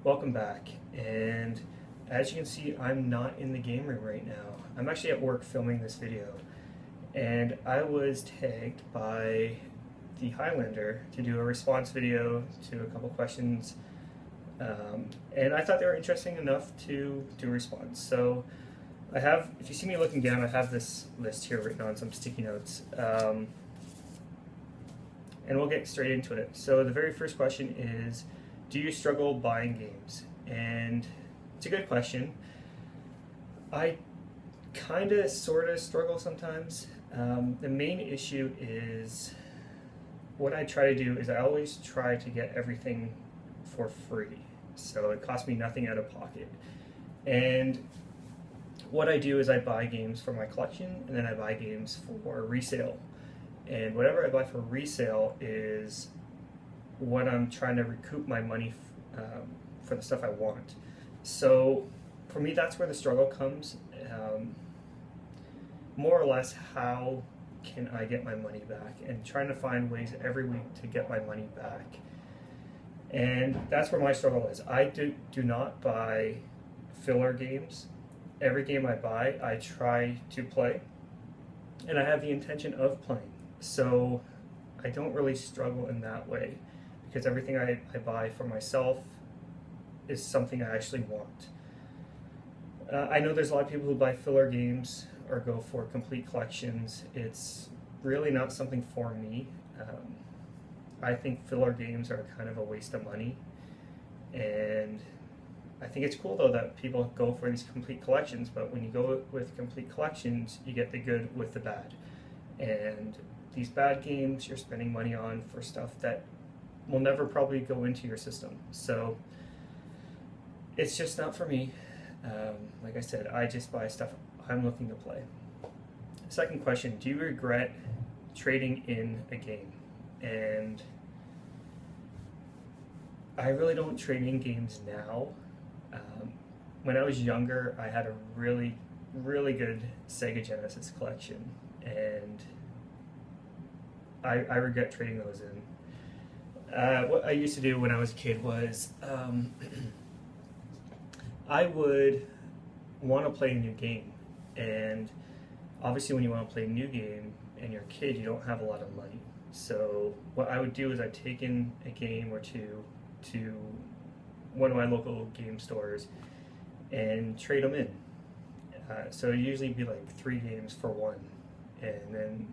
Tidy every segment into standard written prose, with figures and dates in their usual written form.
Welcome back, and as you can see, I'm not in the game room right now. I'm actually at work filming this video, and I was tagged by the Highlander to do a response video to a couple questions, and I thought they were interesting enough to do a response. So I have, if you see me looking down, I have this list here written on some sticky notes, and we'll get straight into it. So the very first question is, do you struggle buying games? And it's a good question. I kind of sort of struggle sometimes. The main issue is what I try to do is I always try to get everything for free. So it costs me nothing out of pocket. And what I do is I buy games for my collection, and then I buy games for resale. And whatever I buy for resale is what I'm trying to recoup my money for the stuff I want. So for me, that's where the struggle comes. More or less, how can I get my money back, and trying to find ways every week to get my money back. And that's where my struggle is. I do not buy filler games. Every game I buy, I try to play, and I have the intention of playing. So I don't really struggle in that way, because everything I buy for myself is something I actually want. I know there's a lot of people who buy filler games or go for complete collections. It's really not something for me. I think filler games are kind of a waste of money, and I think it's cool though that people go for these complete collections, but when you go with complete collections, you get the good with the bad. And these bad games you're spending money on for stuff that will never probably go into your system. So it's just not for me. Like I said, I just buy stuff I'm looking to play. Second question, do you regret trading in a game? And I really don't trade in games now. When I was younger, I had a really good Sega Genesis collection, and I regret trading those in. What I used to do when I was a kid was I would want to play a new game, and obviously when you want to play a new game and you're a kid, you don't have a lot of money. So what I would do is I'd take in a game or two to one of my local game stores and trade them in. So it'd usually be like 3 games for one, and then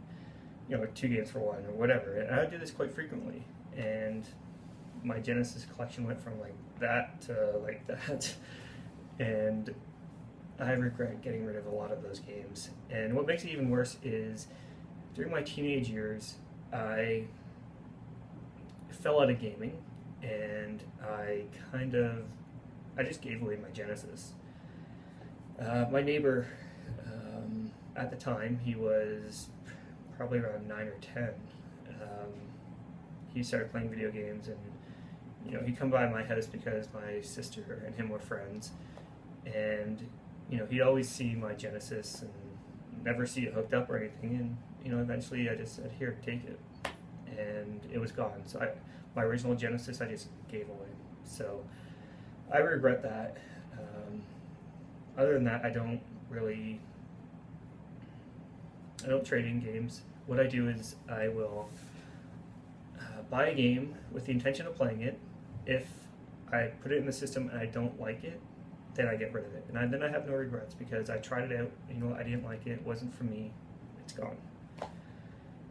2 games for one, or whatever. And I would do this quite frequently, and my Genesis collection went from like that to like that, and I regret getting rid of a lot of those games. And what makes it even worse is during my teenage years, I fell out of gaming, and I just gave away my Genesis. My neighbor, at the time, he was probably around 9 or 10. He started playing video games, and he'd come by my house because my sister and him were friends, and he'd always see my Genesis and never see it hooked up or anything, and eventually I just said, here, take it, and it was gone. So my original Genesis I just gave away. So I regret that. Other than that, I don't trade in games. What I do is I will buy a game with the intention of playing it. If I put it in the system and I don't like it, then I get rid of it. And then I have no regrets, because I tried it out, I didn't like it, it wasn't for me, it's gone.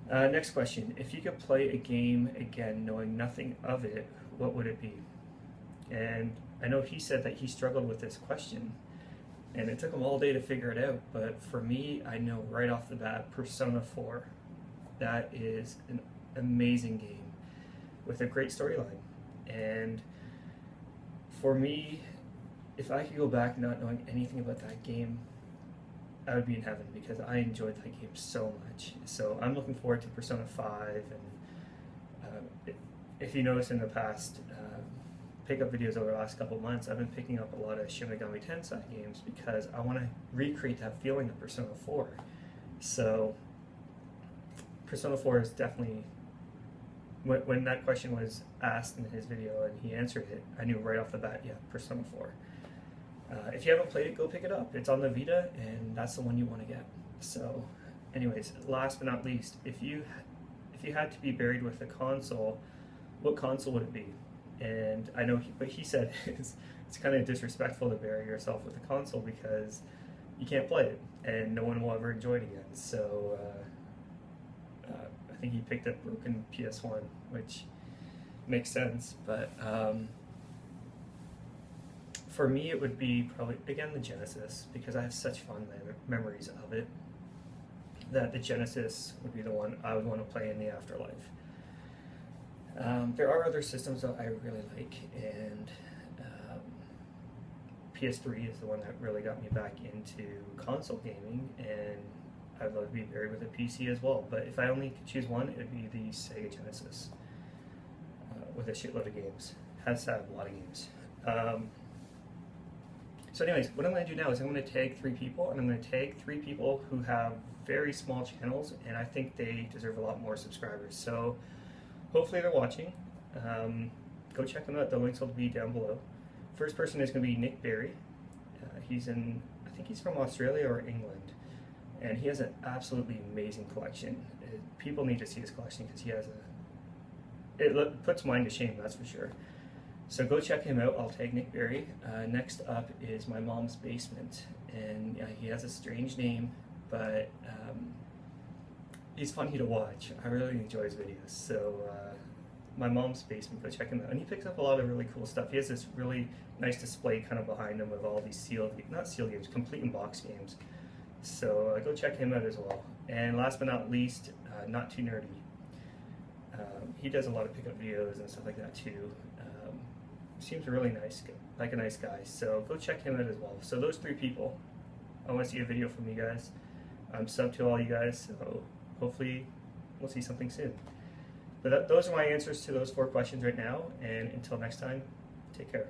Next question, if you could play a game again knowing nothing of it, what would it be? And I know he said that he struggled with this question, and it took him all day to figure it out, but for me, I know right off the bat, Persona 4. That is an amazing game with a great storyline. And for me, if I could go back not knowing anything about that game, I would be in heaven, because I enjoyed that game so much. So I'm looking forward to Persona 5, and if you notice in the past pickup videos over the last couple of months, I've been picking up a lot of Shin Megami Tensei games, because I want to recreate that feeling of Persona 4. So Persona 4 is definitely when that question was asked in his video and he answered it, I knew right off the bat, yeah, Persona 4. If you haven't played it, go pick it up. It's on the Vita, and that's the one you want to get. So, anyways, last but not least, if you had to be buried with a console, what console would it be? And I know what he said is it's kind of disrespectful to bury yourself with a console because you can't play it, and no one will ever enjoy it again. So I think he picked a broken PS1, which makes sense. But for me, it would be probably, again, the Genesis, because I have such fond memories of it, that the Genesis would be the one I would want to play in the afterlife. There are other systems that I really like, and PS3 is the one that really got me back into console gaming, and I'd love to be buried with a PC as well. But if I only could choose one, it would be the Sega Genesis, with a shitload of games. Has to have a lot of games. So anyways, what I'm going to do now is I'm going to tag 3 people, and I'm going to tag 3 people who have very small channels, and I think they deserve a lot more subscribers. So hopefully they're watching. Go check them out. The links will be down below. First person is going to be Nick Berry. He's in, I think he's from Australia or England, and he has an absolutely amazing collection. People need to see his collection because he has it puts mine to shame, that's for sure. So go check him out. I'll tag Nick Berry. Next up is My Mom's Basement, and he has a strange name, but he's funny to watch. I really enjoy his videos. So My Mom's Basement, go check him out. And he picks up a lot of really cool stuff. He has this really nice display kind of behind him of all these not sealed games, complete in box games. So go check him out as well. And last but not least, Not Too Nerdy. He does a lot of pickup videos and stuff like that too. Seems really nice, like a nice guy. So go check him out as well. So those 3 people, I want to see a video from you guys. I'm sub to all you guys, so hopefully we'll see something soon. But those are my answers to those 4 questions right now, and until next time, take care.